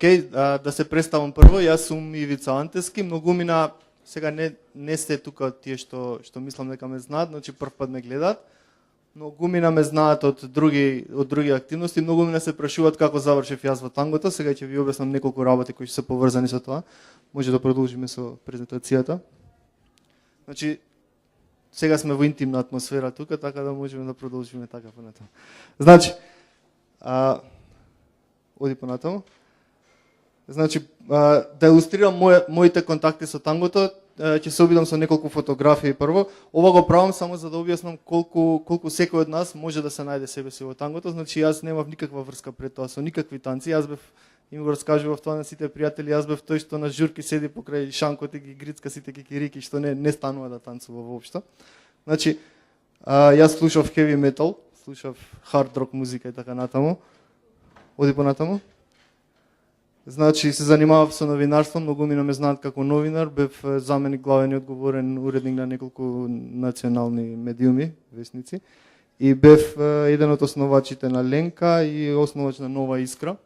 Океј, да се представам прво, јас сум Ивица Антески, многумина, сега не се тука тие што мислам дека ме знаат, значи прв пат ме гледаат. Многумина ме знаат од други активности, многумина се прашуваат како завршив јас во тангото, сега ќе ви објаснам неколку работи кои се поврзани со тоа. Може да продолжиме со презентацијата. Значи, сега сме во интимна атмосфера тука, така да можеме да продолжиме така понатаму. Значи, оди понатаму. Значи, да илустрирам моите контакти со тангото, ќе се обидам со неколку фотографии прво. Ова го правам само за да објаснам колку секој од нас може да се најде себе си во тангото. Значи, јас немав никаква врска пред тоа со никакви танци. Јас бев, им го раскажував тоа на сите пријатели, јас бев тој што на журки седи покрај шанкот и ги грицка сите кикирики, што не станува да танцува воопшто. Значи, јас слушав heavy metal, слушав hard rock музика и така натаму. Оди понатаму. Значи, се занимавав со новинарство, многумина ме знаат како новинар, бев заменик главен и одговорен уредник на неколку национални медиуми, весници, и бев еден од основачите на Ленка и основач на Нова Искра.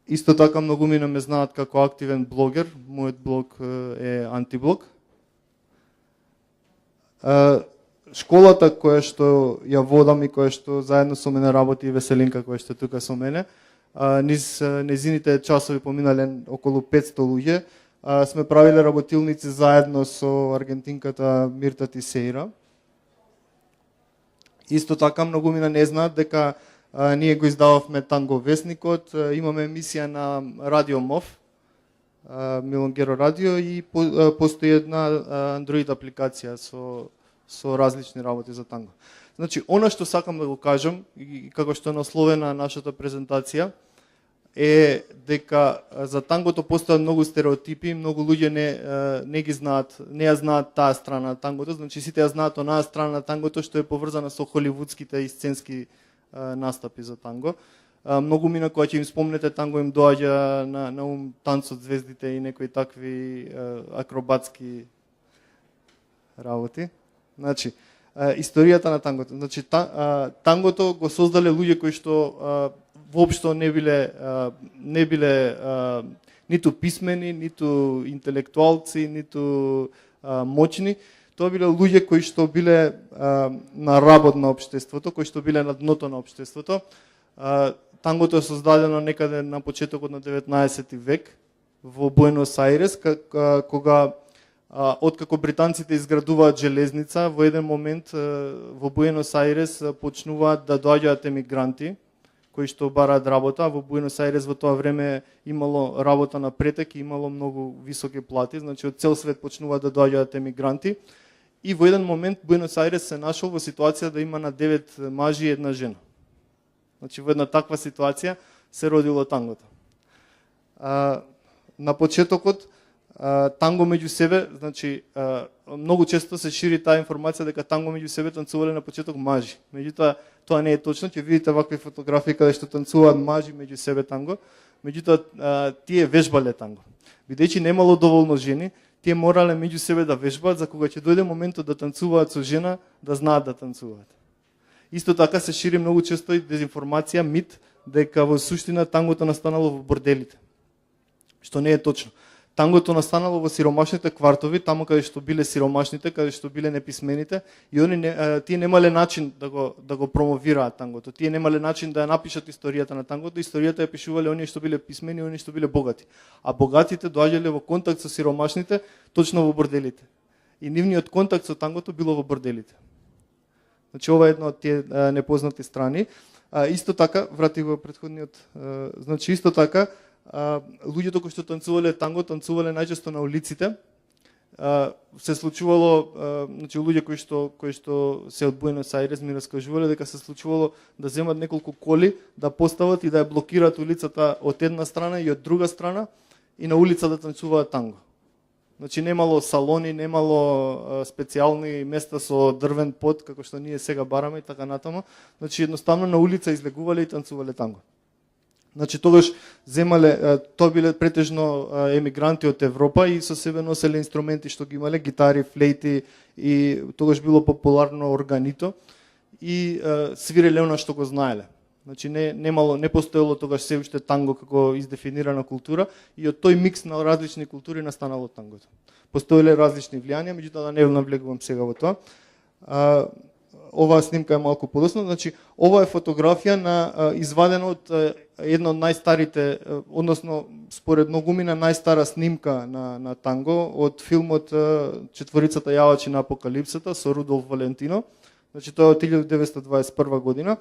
Исто така многумина ме знаат како активен блогер, мојот блог е Антиблог. Школата која што ја водам и која што заедно со мене работи и Веселинка која што е тука со мене, низ незините часови поминале околу 500 луѓе, сме правиле работилници заедно со аргентинката Мирта Тисеира. Исто така многумина не знаат дека ние го издававме Танго весникот, имаме емисија на Радио МОВ, Милонгеро радио, и постои една Android апликација со различни работи за танго. Значи, она што сакам да го кажам, и како што е насловена нашата презентација, е дека за тангото постојат многу стереотипи, многу луѓе не ги знаат, не ја знаат таа страна на тангото, значи сите ја знаат онаа страна на тангото што е поврзана со холивудските и сценски настапи за танго. Многумина кога ќе им спомнете танго им доаѓа на ум Танцот звездите и некои такви акробатски работи. Значи, историјата на тангото. Значи, тангото го создале луѓе кои што воопшто не биле ниту писмени, ниту интелектуалци, ниту моćни. Тоа биле луѓе кои што биле на работ на општеството, кои што биле на дното на општеството. Тангото е создадено некаде на почетокот на 19 век во Буенос Ајрес, кога откако британците изградуваат железница, во еден момент во Буенос Ајрес почнуваат да доаѓаат емигранти кои што бараат работа. Во Буенос Ајрес во тоа време имало работа на претек и имало многу високи плати, значи од цел свет почнуваат да доаѓаат емигранти. И во еден момент Буенос Ајрес се нашол во ситуација да има на 9 мажи и една жена. Значи во една таква ситуација се родило тангото. На почетокот танго меѓу себе, значи многу често се шири таа информација дека танго меѓу себе танцувале на почеток мажи. Меѓутоа тоа не е точно, ќе видите вакви фотографии каде што танцуваат мажи меѓу себе танго. Меѓутоа тие вежбале танго. Бидејќи немало доволно жени, тие морале меѓу себе да вежбаат за кога ќе дојде моментот да танцуваат со жена, да знаат да танцуваат. Исто така се шири многу често и дезинформација, мит, дека во суштина тангото настанало во борделите. Што не е точно. Тангото настанало во сиромашните квартови, таму каде што биле сиромашните, каде што биле неписмените, и тие немале начин да го промовираат тангото. Тие немале начин да ја напишат историјата на тангото. Историјата ја пишувале оние што биле писмени и оние што биле богати. А богатите доаѓале во контакт со сиромашните точно во борделите. И нивниот контакт со тангото било во борделите. Значи ова е една од тие непознати страни. Исто така, врати го претходниот, значи исто така, луѓето кои што танцувале танго, танцувале најчесто на улиците. Се случувало, значи луѓе кои што се од Буенос Ајрес ми раскажувале дека се случувало да земат неколку коли, да постават и да ја блокираат улицата од една страна и од друга страна и на улица да танцуваат танго. Значи немало салони, немало специјални места со дрвен под, како што ние сега бараме и така натаму. Значи едноставно на улица излегувале и танцувале танго. Значи тогаш земале, тоа биле претежно емигранти од Европа и со себе носеле инструменти што ги имале, гитари, флейти, и тогаш било популарно органито и свиреле она што го знаеле. Значи не постоело тогаш се уште танго како издефинирана култура и од тој микс на различни култури настанало тангото. Постоеле различни влијанија, меѓутоа да не навлегувам сега во тоа. Оваа снимка е малку подоцна, значи ова е фотографија на извадена од една од најстарите, односно според многумина најстара снимка на танго од филмот Четворицата јавачи на апокалипсата со Рудолф Валентино. Значи тоа е од 1921 година.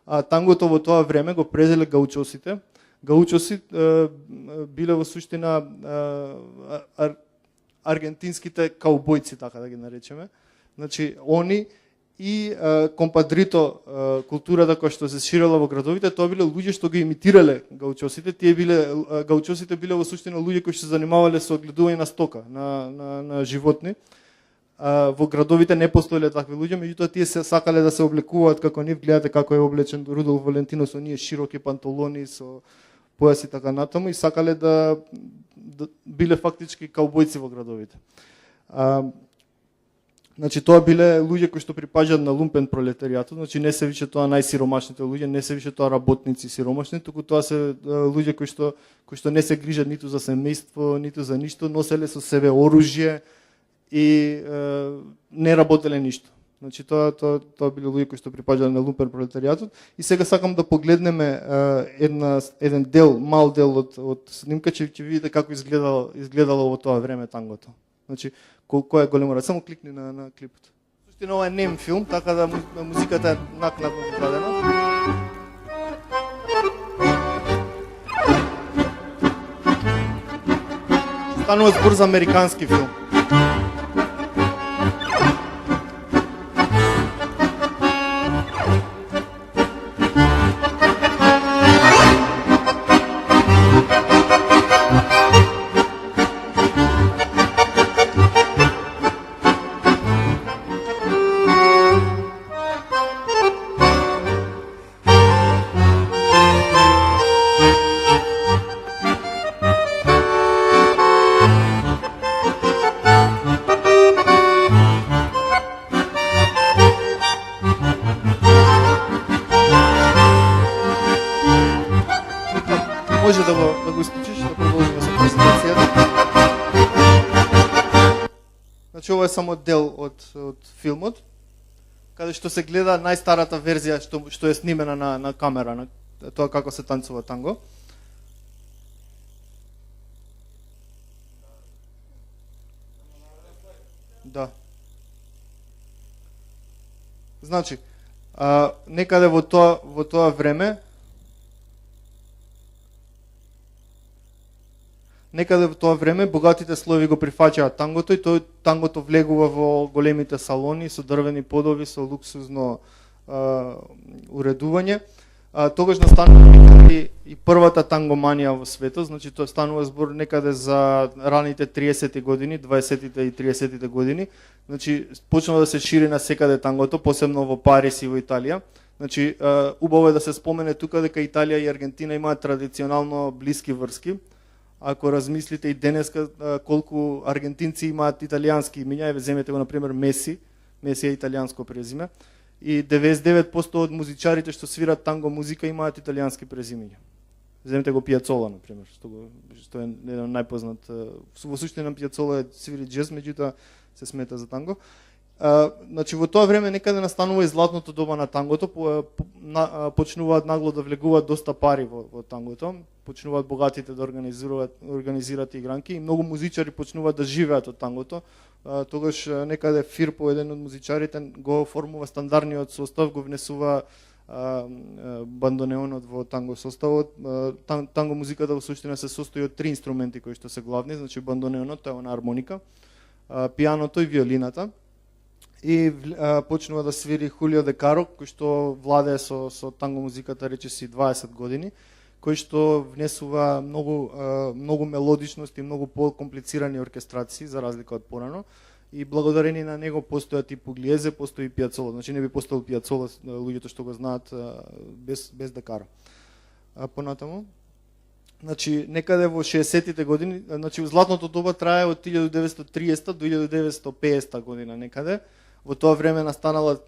А тангото во тоа време го презеле гаучосите. Гаучоси биле во суштина аргентинските каубојци, така да ги наречеме. Значи они и компадрито културата која што се ширела во градовите, тоа биле луѓе што ги имитирале гаучосите. Гаучосите биле во суштина луѓе кои што се занимавале со огледување на стока, на животни. Во градовите не постоеле такви луѓе, меѓутоа тие се сакале да се облекуваат како нив. Гледате како е облечен Рудолф Валентино со ние широки панталони, со појаси така натаму, и сакале да биле фактички каубојци во градовите. Значи тоа биле луѓе кои што припаѓаат на лумпен пролетаријатот, значи не се више тоа најсиромашните луѓе, не се више тоа работници сиромашни, туку тоа се луѓе кои што не се грижат ниту за семејство, ниту за ништо, носеле со себе оружје и не работеле ништо. Значи тоа биле луѓе кои што припаѓале на лумпен пролетаријатот. И сега сакам да погледнеме еден дел, мал дел од снимка, ќе видите како изгледало во тоа време тангото. Значи кој е големо, само кликни на клипот. Суштина ова е нем филм, така да музиката е накнадно дадена. Станува збор за американски филм. Може да го исклучиш, да продолжиме со презентацијата. Значи ова е само дел од филмот, каде што се гледа најстарата верзија што е снимена на камера, на тоа како се танцува танго. Да. Значи, некаде во тоа време богатите слоеви го прифаќаат тангото и тангото влегува во големите салони со дрвени подови, со луксузно уредување. Тогаш настанува и првата тангоманија во светот, значи тоа станува збор некаде за раните 30-ти години, 20-тите и 30-тите години. Значи почнува да се шири на секаде тангото, посебно во Париз и во Италија. Значи убаво е да се спомене тука дека Италија и Аргентина имаат традиционално блиски врски. Ако размислите и денеска колку аргентинци имаат италијански имиња, земете го например Меси е италијанско презиме, и 99% од музичарите што свират танго музика имаат италијански презимиња. Земете го Пијацола например, што е еден најпознат. Во суштина Пијацола свири џез, меѓутоа се смета за танго. Значи во тоа време некаде настанува и златното доба на тангото, почнуваат нагло да влегуваат доста пари во тангото, почнуваат богатите да организираат игранки и многу музичари почнуваат да живеат од тангото. Тогаш некаде Фирпо, еден од музичарите, го формува стандардниот состав, го внесува бандонеонот во танго составот. Танго музиката во суштина се состои од 3 инструменти кои што се главни, значи бандонеонот, тоа е на армоника, пијаното и виолината. И почнува да свири Хулио де Каро, кој што владее со танго музиката речиси 20 години, кој што внесува многу мелодичност и многу покомплицирани оркестрации за разлика од порано. И благодарение на него постојат и Пуглиезе, постои и Пијацола. Значи не би постоел Пијацола, луѓето што го знаат без де Каро. Понатаму, значи некаде во 60-тите години, значи златното доба трае од 1930 до 1950 година некаде. Во тоа време настанала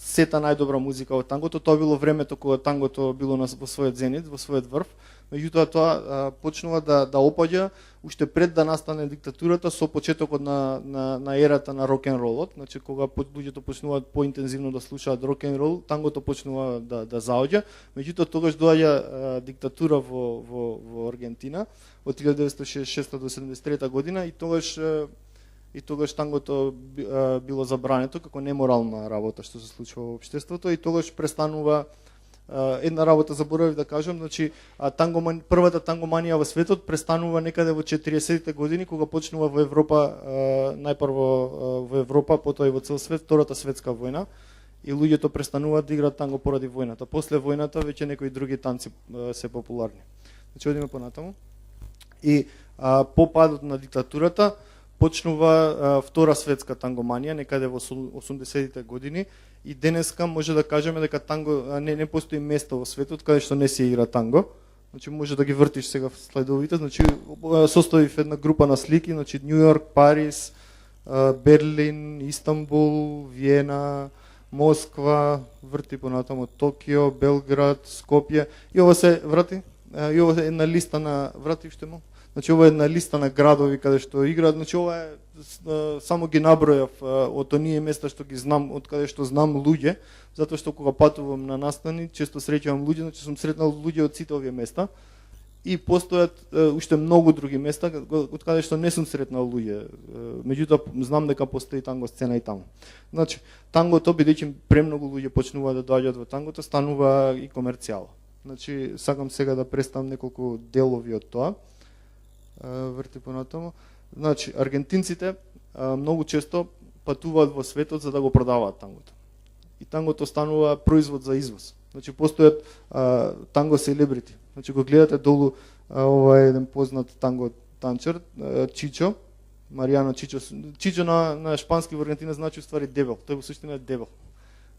сета најдобра музика во тангото. Тоа било времето кога тангото било во својот зенит, во својот врв. Меѓутоа тоа почнува да опаѓа уште пред да настане диктатурата со почетокот на ерата на рок н ролот, значи кога луѓето почнуваат поинтензивно да слушаат рок н рол, тангото почнува да заоѓа. Меѓутоа тогаш доаѓа диктатура во Аргентина од 1966 до 73 година и тогаш тангото било забрането како неморална работа што се случува во општеството и тогаш престанува. Една работа заборавив да кажам, значи првата тангоманија во светот престанува некаде во 40-тите години кога почнува во Европа, најпрво во Европа, потоа и во цел свет, Втората светска војна и луѓето престануваат да играат танго поради војната. После војната веќе некои други танци се популарни. Значи одиме понатаму. И по падот на диктатурата почнува Втора светска тангоманија некаде во 80-тите години и денеска може да кажеме дека танго не постои место во светот каде што не се игра танго. Значи може да ги вртиш сега слайдовите, значи составив една група на слики, значи Њу Йорк, Париз, Берлин, Истанбул, Виена, Москва, врти понатаму Токио, Белград, Скопје и ова се врати. И ова е една листа на вратиште му. Значи ова е една листа на градови каде што играат, значи ова е само ги набројав од оние места што ги знам, од каде што знам луѓе, затоа што кога патувам на настани, често среќавам луѓе, значи сум сретнал луѓе од сите овие места и постојат уште многу други места од каде што не сум сретнал луѓе. Меѓутоа знам дека постои танго сцена и таму. Значи тангото бидејќи премногу луѓе почнуваат да доаѓаат во тангото, станува и комерцијал. Значи сакам сега да представам неколку делови од тоа. Врти понатаму. Значи, аргентинците многу често патуваат во светот за да го продаваат тангото. И тангото станува производ за извоз. Значи, постојат танго селебрити. Значи, го гледате долу, ова е еден познат танго танчер, Чичо, Маријано Чичо. Чичо на шпански во Аргентина значи уствари дебел. Тој во суштина е дебел.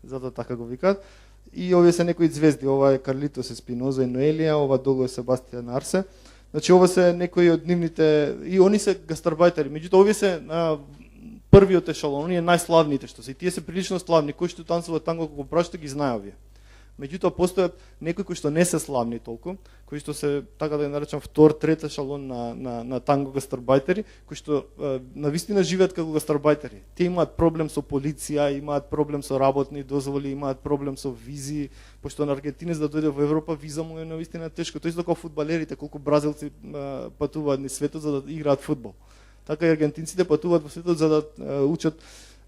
Затоа така го викаат. И овие се некои звезди. Ова е Карлитос Еспиноза и Ноелија, ова долу е Себастијан Арсе. Значи ова се некои од нивните и они се гастарбајтери. Меѓутоа овие се првиот ешалон, оние најславните што се. И тие се прилично славни, кои што танцуваат танго како прашто ги знае овие. Меѓутоа постојат некои кои што не се славни толку, кои што се така да ги наречам втор, трет ешалон на танго гастарбајтери, кои што навистина живеат како гастарбајтери. Тие имаат проблем со полиција, имаат проблем со работни дозволи, имаат проблем со визи, пошто на аргентинец да дојде во Европа виза му е навистина тешко. Тоа исто како фудбалерите, колку бразилци патуваат низ светот за да играат фудбал. Така и аргентинците патуваат во светот за да учат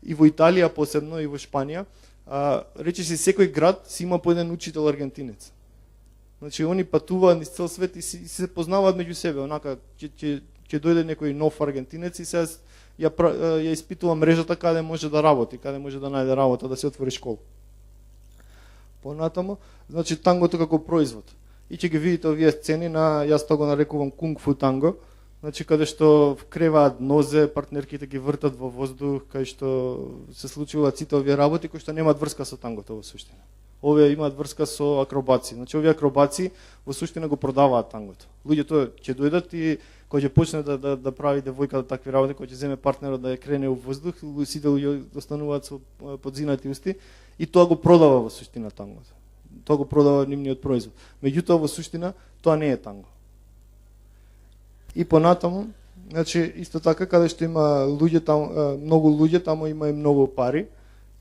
и во Италија посебно и во Шпанија. Речиси секој град си има по еден учител аргентинец. Значи они патуваат низ цел свет и се познаваат меѓу себе. Онака ќе дојде некој нов аргентинец и се ја испитува мрежата каде може да работи, каде може да најде работа, да се отвори школа. Понатаму, значи тангото како производ. И ќе ги видите овие сцени на, јас тоа го нарекувам кунг-фу танго, значи каде што вкреваат нозе, партнерките ги вртат во воздух, кај што се случуваат сите овие работи кои што немаат врска со тангото во суштина. Овие имаат врска со акробаци. Значи овие акробаци во суштина го продаваат тангото. Луѓето ќе дојдат и кој ќе почне да прави девојката такви работи, кој ќе земе партнерот да ја крене во воздух, сите луѓе остануваат со подзинати усти и тоа го продава во суштина тангото. Тоа го продава нивниот производ. Меѓутоа во суштина тоа не е танго. И понатаму, значи исто така каде што има луѓе таму, многу луѓе, таму има и многу пари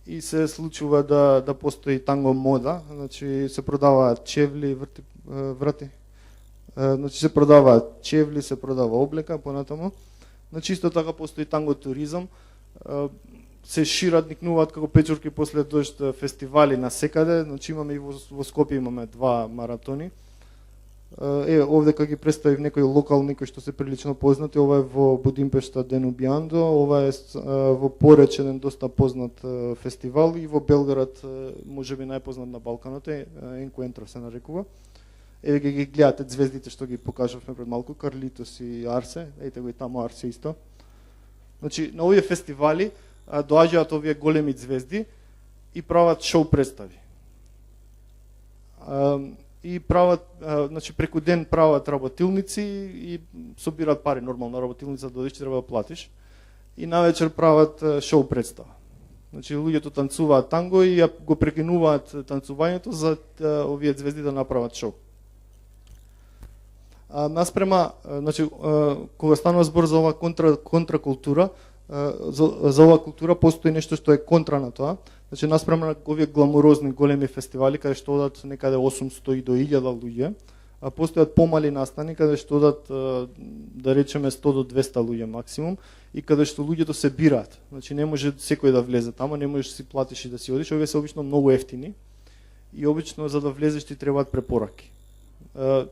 и се случува да постои танго мода, значи се продаваат чевли, врати. Значи се продаваат чевли, се продава облека понатаму. Значи исто така постои танго туризам. Се шират, никнуваат како печурки после дожд фестивали на секаде, значи имаме и во Скопје имаме 2 маратони. Овде кога ги представив некои локални кои што се прилично познати, ова е во Будимпешта Денубјандо, ова е во Пореч еден доста познат фестивал и во Белград можеби најпознат на Балканот е Енкуентро се нарекува. Еве ги гледате звездите што ги покажавме пред малку, Карлитос и Арсе, ете го и таму Арсе исто. Значи на овие фестивали доаѓаат овие големи звезди и прават шоу представи. И прават, значи преку ден прават работилници и собираат пари, нормално работилница додиш треба да платиш. И навечер прават шоу представа. Значи луѓето танцуваат танго и ја го прекинуваат танцувањето за овие звезди да направат шоу. Наспрема, значи кога станува збор за ова контракултура, за оваа култура постои нешто што е контра на тоа. Значи наспрема на овие гламурозни големи фестивали каде што одат некаде 800 и до 1000 луѓе, а постојат помали настани каде што одат да речеме 100 до 200 луѓе максимум и каде што луѓето се бираат. Значи не може секој да влезе таму, не можеш да си платиш и да си одиш, овие се обично многу ефтини и обично за да влезеш ти требаат препораки.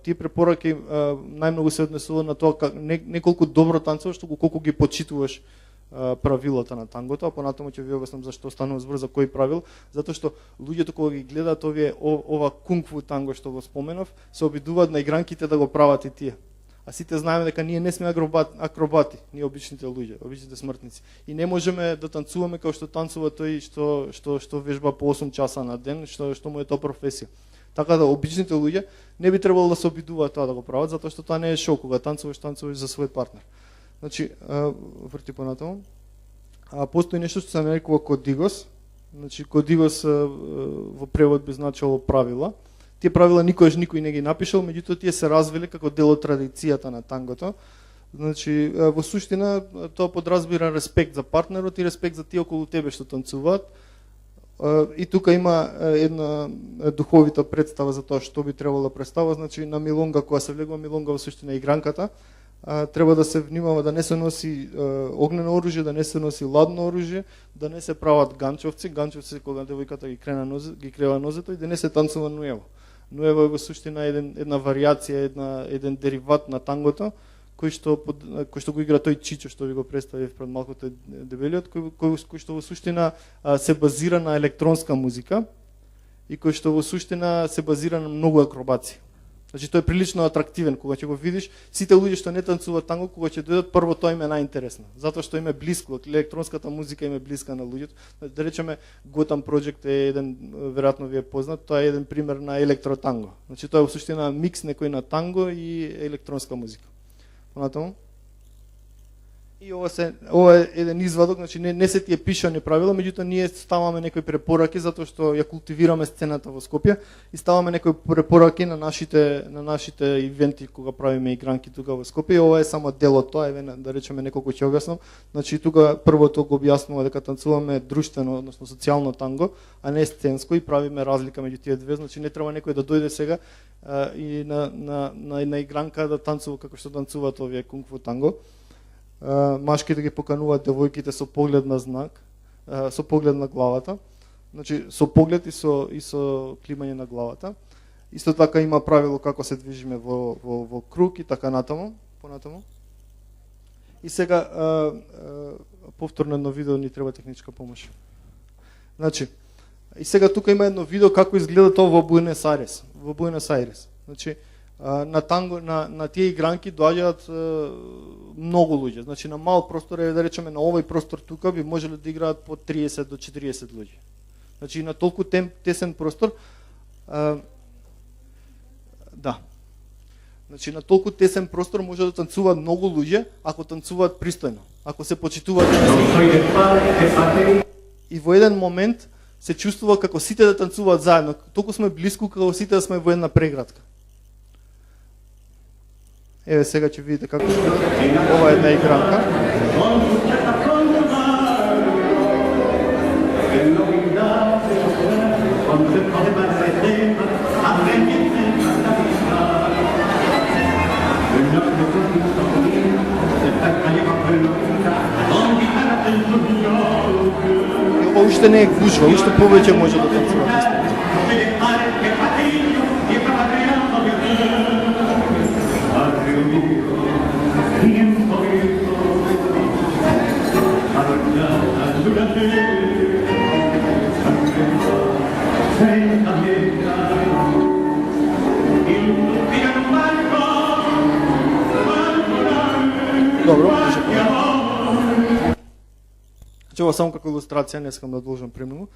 Тие препораки најмногу се однесува на тоа не колку добро танцуваш, туку колку ги почитуваш правилата на тангото, а понатаму ќе ви обяснам зашто станува збор за кои правил, затоа што луѓето кога ги гледаат овие ова кунг-фу танго што го споменав, се обидуваат на игранките да го прават и тие. А сите знаеме дека ние не сме акробати, ние обичните луѓе, обичните смртници. И не можеме да танцуваме како што танцува тој што вежба по 8 часа на ден, што му е тоа професија. Така да обичните луѓе не би требало да се обидуваат тоа да го прават, затоа што тоа не е шоу, кога танцуваш за свој партнер. Значи, врти понатаму. Постои нешто што се нарекува кодигос. Значи, кодигос во превод би значило правила. Тие правила никој не ги напишал, меѓутоа тие се развили како дел од традицијата на тангото. Значи, во суштина тоа подразбира респект за партнерот и респект за тие околу тебе што танцуваат. И тука има една духовита представа за тоа што би требало да представа. Значи, на милонга, кога се влегува милонга во суштина игранката, треба да се внимава да не се носи огнено оружје, да не се носи ладно оружје, да не се прават ганчовци кога девојката ги крива нозето и да не се танцува нуево. Нуево е во суштина една варијација, еден дериват на тангото, кој што го игра тој Чичо што ви го представив пред малку, тој дебелиот, кој што во суштина се базира на електронска музика и кој што во суштина се базира на многу акробација. Значи тој е прилично атрактивен, кога ќе го видиш, сите луѓе што не танцуваат танго, кога ќе дојдат, прво тоа им е најинтересно, затоа што им е блиско, електронската музика им е блиска на луѓето. Да речеме Gotham Project е еден, веројатно ви е познат, тоа е еден пример на електротанго. Значи тоа е во суштина микс некој на танго и електронска музика. Понатаму. И ова е еден извадок, значи не се тие пишани правила, меѓутоа ние ставаме некои препораки затоа што ја култивираме сцената во Скопје и ставаме некои препораки на нашите ивенти кога правиме игранки тука во Скопје. И ова е само дел од тоа, да речеме неколку ќе објаснам. Значи тука првото го објаснува дека танцуваме друштвено, односно социјално танго, а не сценско и правиме разлика меѓу тие две. Значи не треба некој да дојде сега и на игранка да танцува како што танцуваат овие кунг-фу танго. Машките ги покануваат девојките со поглед на знак, со поглед на главата, значи со поглед и со климање на главата. Исто така има правило како се движиме во круг и така натаму, понатаму. И сега повторно едно видео, ни треба техничка помош. Значи, и сега тука има едно видео како изгледа тоа во Буенос Ајрес. Во Буенос Ајрес. Значи, на танго, на тие игранки доаѓаат многу луѓе. Значи на мал простор, да речеме на овој простор тука би можеле да играат по 30 до 40 луѓе. Значи на толку тесен простор да. Значи на толку тесен простор може да танцуваат многу луѓе ако танцуваат пристојно, ако се почитуваат. И во еден момент се чувствува како сите да танцуваат заедно. Толку сме блиску како сите да сме во една преградка. Еве сега ќе видите како ова е една игранка. Ова уште не е гужва, уште повеќе може да танцува. Добро, значи ова само како илустрација, не сакам да должам премногу.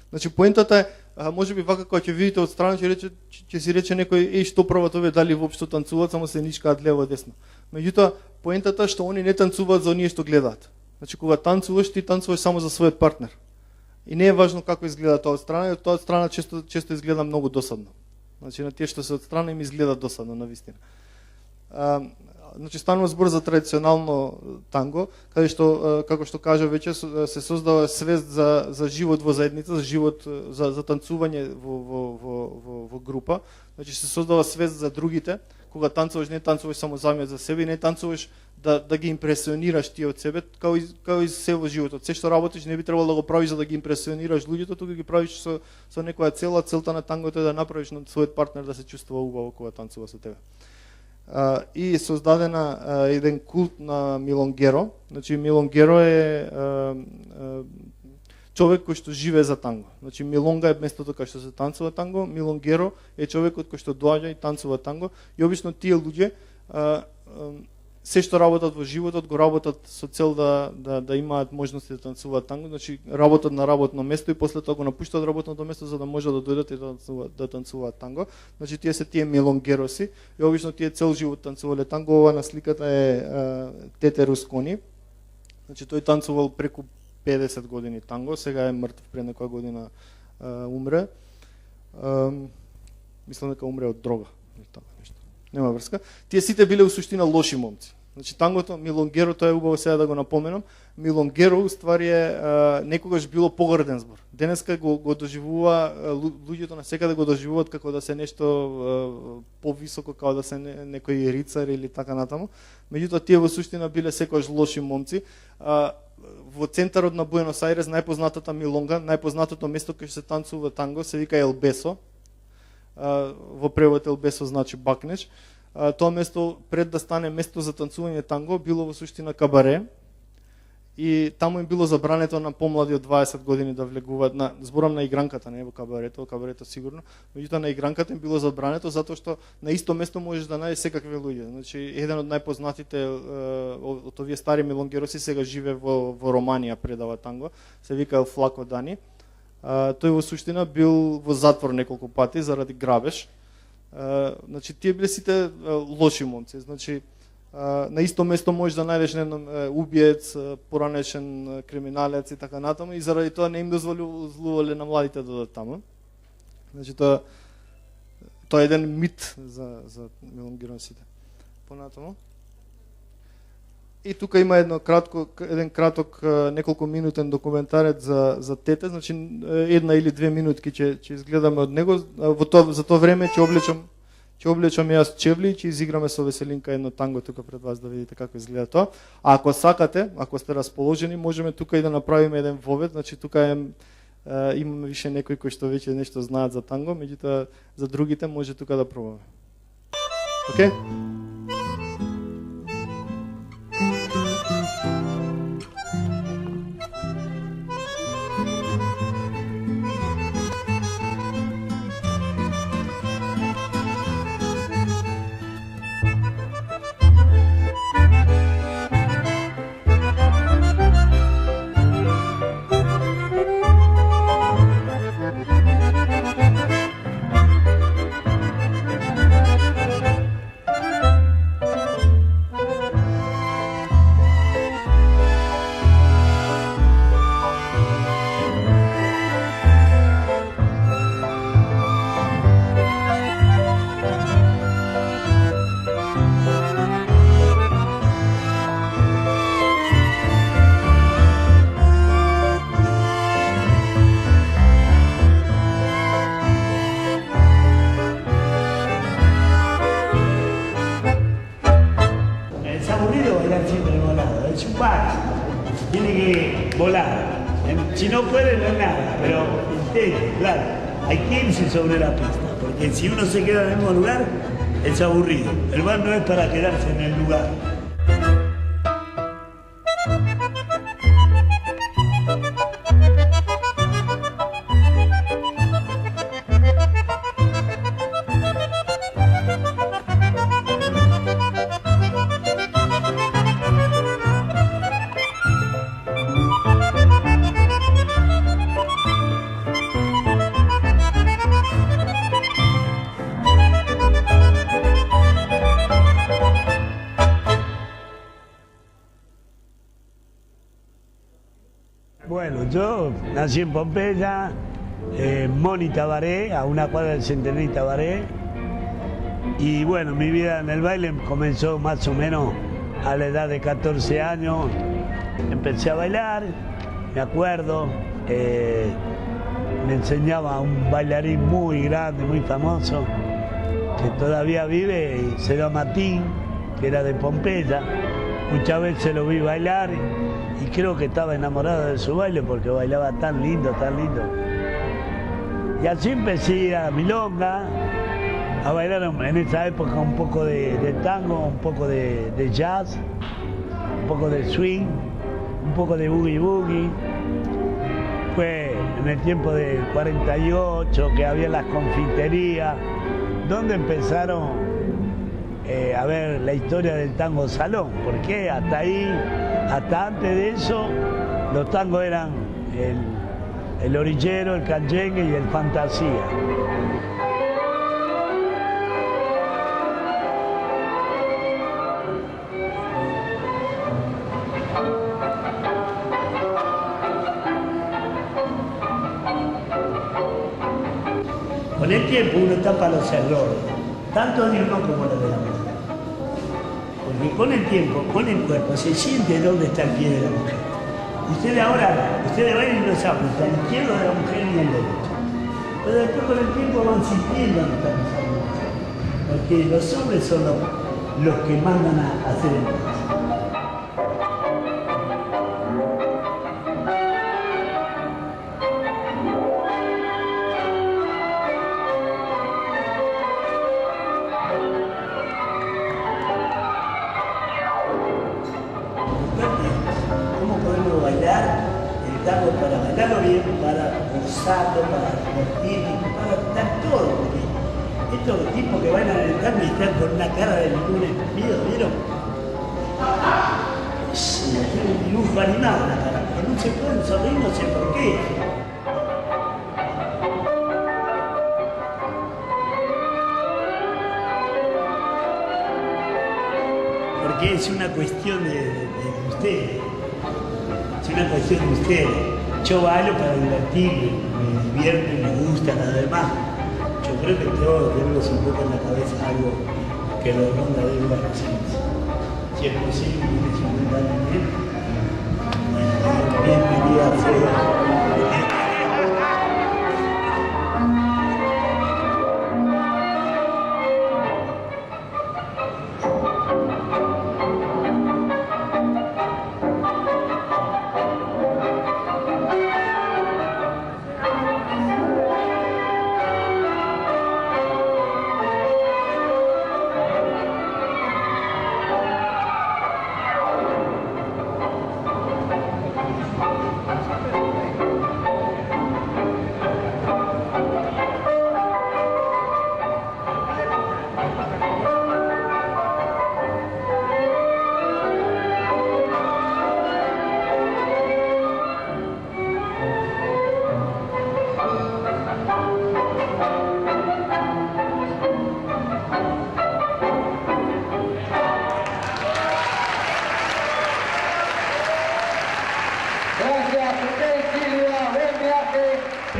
Значи поентата е, можеби вака кога ќе видите од страна ќе си рече некој еј што прават овие, дали воопшто танцуваат, само се ничкаат лево десно. Меѓутоа поентата е што они не танцуваат за оние што гледаат. Значи кога танцуваш, ти танцуваш само за својот партнер. И не е важно како изгледа тоа од страна, и тоа од страна често изгледа многу досадно. Значи на тие што се од страна им изгледа досадно навистина. Значи станува збор за традиционално танго, каде што како што кажа веќе се создава свест за живот во заедница, за живот за танцување во група. Значи се создава свест за другите. Кога танцуваш, не танцуваш само за себе, не танцуваш да ги импресионираш тие од себе, као и се во животот. Се што работиш не би требало да го правиш за да ги импресионираш луѓето, туку ги правиш со некоја цела. Целта на тангото е да направиш на својот партнер да се чувствува убаво кога танцува со тебе. И создадена еден култ на милонгеро. Значи милонгеро е човек кој што живее за танго. Значи милонга е местото кај што се танцува танго, милонгеро е човекот кој што доаѓа и танцува танго. И обично тие луѓе се што работат во животот го работат со цел да имаат можности да танцуваат танго. Значи работат на работно место и после тоа го напуштаат работното место за да можат да дојдат и да танцуваат танго. Значи тие се тие милонгероси и обично тие цел живот танцувале танго. Ова на сликата е Тете Рускони. Значи тој танцувал преку 50 години танго, сега е мртв, пред некоја година умре. Мислам дека умре од дрога. Нема врска. Тие сите биле у суштина лоши момци. Значи тангото, милонгеро, тоа е убаво сега да го напоменам. Милонгеро уствари е некогаш било погорден збор. Денеска го доживува луѓето на секаде го доживуваат како да се нешто повисоко, како да се некој рицар или така натаму. Меѓутоа тие во суштина биле секогаш лоши момци. Во центарот на Буенос Ајрес најпознатата милонга, најпознатото место кај се танцува танго се вика Ел Бесо. Во превод Ел Бесо значи бакнеч. Тоа место пред да стане место за танцување танго било во суштина кабаре и таму им било забрането на помлади од 20 години да влегуваат на зборам на игранката, не во кабарето сигурно, меѓутоа на игранката им било забрането затоа што на исто место можеш да најдеш секакви луѓе. Значи еден од најпознатите од овие стари милонгероси сега живе во Романија, предава танго, се вика Флако Дани. Тој во суштина бил во затвор неколку пати заради грабеж. Значи тие биле сите лоши момци. Значи на исто место можеш да најдеш убиец, поранешен криминалец и така натаму и заради тоа не им дозволувале на младите да одат таму. Значи тоа е еден мит за милонгеросите. Понатаму. И тука има еден краток неколку минутен документарец за Тете, значи една или две минутки ќе изгледаме од него. За тоа време ќе облечам јас чевли и ќе изиграме со Веселинка едно танго тука пред вас да видите како изгледа тоа. А ако сакате, ако сте расположени, можеме тука и да направиме еден вовед, значи тука имаме више некои кои што веќе нешто знаат за танго, меѓутоа за другите може тука да пробаме. Океј? Tiene que volar. Si no puede, no es nada, pero intente, claro. Hay que irse sobre la pista, porque si uno se queda en el mismo lugar, es aburrido. El bar no es para quedarse en el lugar. Bueno, yo nací en Pompeya, Moni Tabaré, a una cuadra del Centenario Tabaré. Y bueno, mi vida en el baile comenzó más o menos a la edad de 14 años. Empecé a bailar, me acuerdo, me enseñaba un bailarín muy grande, muy famoso, que todavía vive, y se llama Martín, que era de Pompeya. Muchas veces lo vi bailar y creo que estaba enamorado de su baile porque bailaba tan lindo, tan lindo. Y así empecé a ir a Milonga, a bailar en esa época un poco de tango, un poco de jazz, un poco de swing, un poco de boogie boogie. Fue en el tiempo del 48 que había las confiterías, donde empezaron a ver la historia del tango salón, porque hasta ahí, hasta antes de eso, los tangos eran el orillero, el canyengue y el fantasía. Con el tiempo uno tapa los errores, tanto de uno como los de la mujer. Porque con el tiempo, con el cuerpo, se siente dónde está el pie de la mujer. Ustedes bailan y no saben, está el izquierdo de la mujer y el derecho. Pero después con el tiempo van sintiendo dónde están los hombres. Porque los hombres son los que mandan a hacer el paso. Para bailarlo bien, para gozarlo, para divertirlo, para estar todo, porque estos tipos que bailan en el tango y están con una cara de ningún miedo, ¿vieron? Sí, hacer un dibujo animado en la cara, pero no se pueden sonreír, no sé por qué. Porque es una cuestión de ustedes. Es una cuestión de ustedes. Yo bailo para divertirme, me divierto y me gusta nada demás. Yo creo que todos tenemos un poco en la cabeza algo que lo ronda de una conciencia. Si es posible, tiene 50 años bien. Bienvenida a Fede.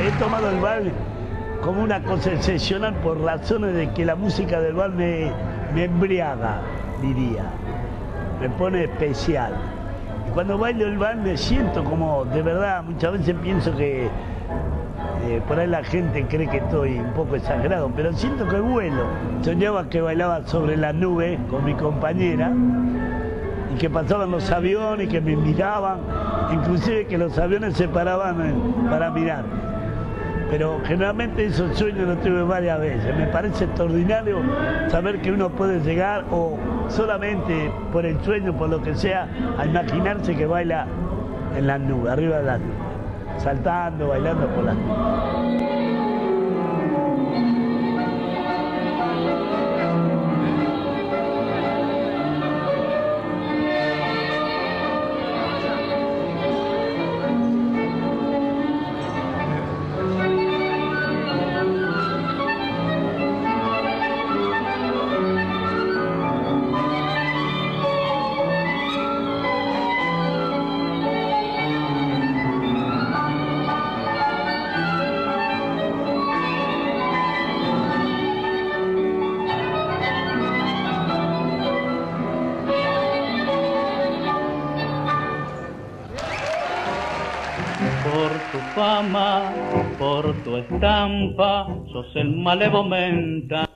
He tomado el baile como una cosa excepcional por razones de que la música del baile me embriaga, diría, me pone especial. Y cuando bailo el baile me siento como, de verdad, muchas veces pienso que por ahí la gente cree que estoy un poco exagerado, pero siento que vuelo. Soñaba que bailaba sobre la nube con mi compañera y que pasaban los aviones, que me miraban, inclusive que los aviones se paraban para mirar. Pero generalmente esos sueños los tuve varias veces. Me parece extraordinario saber que uno puede llegar, o solamente por el sueño, por lo que sea, a imaginarse que baila en las nubes, arriba de las nubes, saltando, bailando por las nubes. fama, por tu estampa, sos el malevo menta.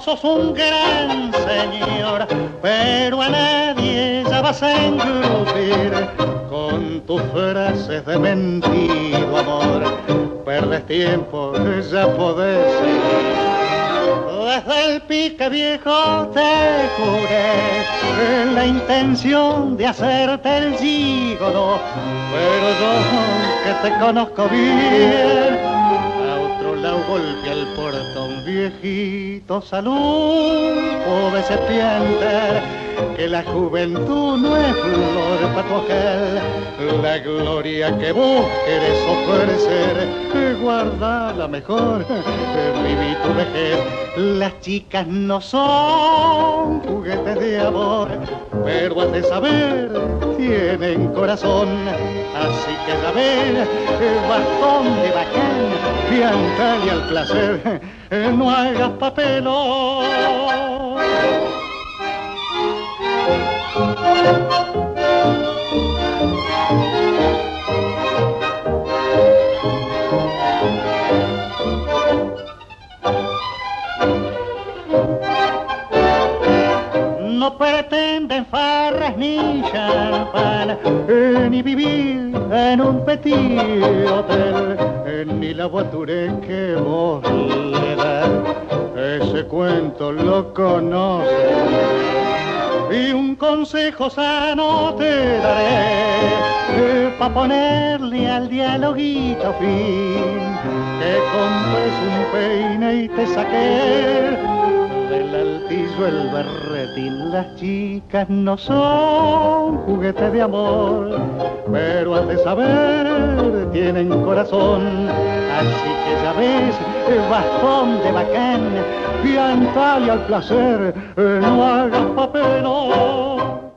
Sos un gran señor, pero a nadie ya vas a engrupir con tus frases de mentido amor. Perdes tiempo, ya podés seguir. Desde el pique viejo te juré la intención de hacerte el gigolo, pero yo que te conozco bien, golpea el portón viejito, salud, pobre serpiente, que la juventud no es flor para coger, la gloria que vos querés ofrecer, guarda la mejor, viví tu vejez, las chicas no son juguetes de amor, pero has de saber, tienen corazón, así que ya ves, bastón de bacán, piantale al placer, no hagas papelón. No pretenden farras ni champán, ni vivir en un petit hotel, ni la voiture que vos le das, ese cuento lo conoces. Y un consejo sano te daré, pa' ponerle al dialoguito fin, que compres un peine y te saqué del altillo el berretín. Las chicas no son juguetes de amor, pero has de saber, tienen corazón, así que ya ves, bastón de bacán, piantale al placer, no hagas papelón.